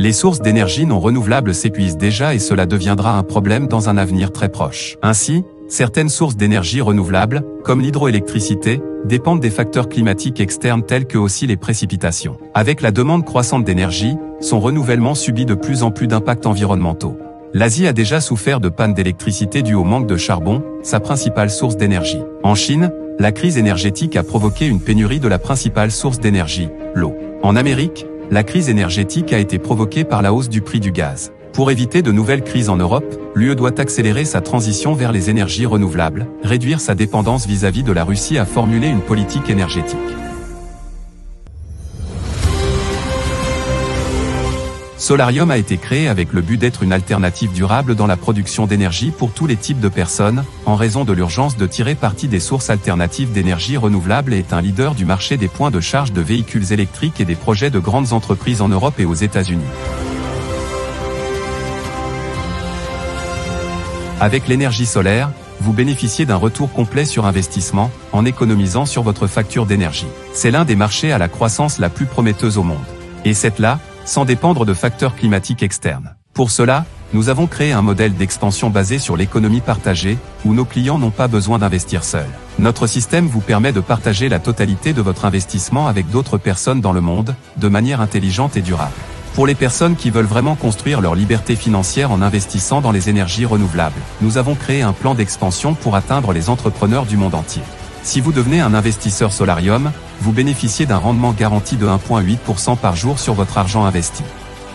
Les sources d'énergie non renouvelables s'épuisent déjà et cela deviendra un problème dans un avenir très proche. Ainsi, certaines sources d'énergie renouvelables, comme l'hydroélectricité, dépendent des facteurs climatiques externes tels que aussi les précipitations. Avec la demande croissante d'énergie, son renouvellement subit de plus en plus d'impacts environnementaux. L'Asie a déjà souffert de pannes d'électricité dues au manque de charbon, sa principale source d'énergie. En Chine, la crise énergétique a provoqué une pénurie de la principale source d'énergie, l'eau. En Amérique, la crise énergétique a été provoquée par la hausse du prix du gaz. Pour éviter de nouvelles crises en Europe, l'UE doit accélérer sa transition vers les énergies renouvelables, réduire sa dépendance vis-à-vis de la Russie et formuler une politique énergétique. Solarium a été créé avec le but d'être une alternative durable dans la production d'énergie pour tous les types de personnes, en raison de l'urgence de tirer parti des sources alternatives d'énergie renouvelable et est un leader du marché des points de charge de véhicules électriques et des projets de grandes entreprises en Europe et aux États-Unis. Avec l'énergie solaire, vous bénéficiez d'un retour complet sur investissement, en économisant sur votre facture d'énergie. C'est l'un des marchés à la croissance la plus prometteuse au monde. Et c'est là, sans dépendre de facteurs climatiques externes. Pour cela, nous avons créé un modèle d'expansion basé sur l'économie partagée, où nos clients n'ont pas besoin d'investir seuls. Notre système vous permet de partager la totalité de votre investissement avec d'autres personnes dans le monde, de manière intelligente et durable. Pour les personnes qui veulent vraiment construire leur liberté financière en investissant dans les énergies renouvelables, nous avons créé un plan d'expansion pour atteindre les entrepreneurs du monde entier. Si vous devenez un investisseur Solarium, vous bénéficiez d'un rendement garanti de 1,8% par jour sur votre argent investi.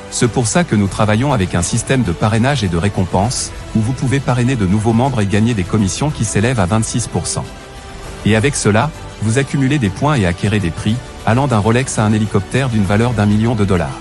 C'est pour ça que nous travaillons avec un système de parrainage et de récompense, où vous pouvez parrainer de nouveaux membres et gagner des commissions qui s'élèvent à 26%. Et avec cela, vous accumulez des points et acquérez des prix, allant d'un Rolex à un hélicoptère d'une valeur d'1 million de dollars.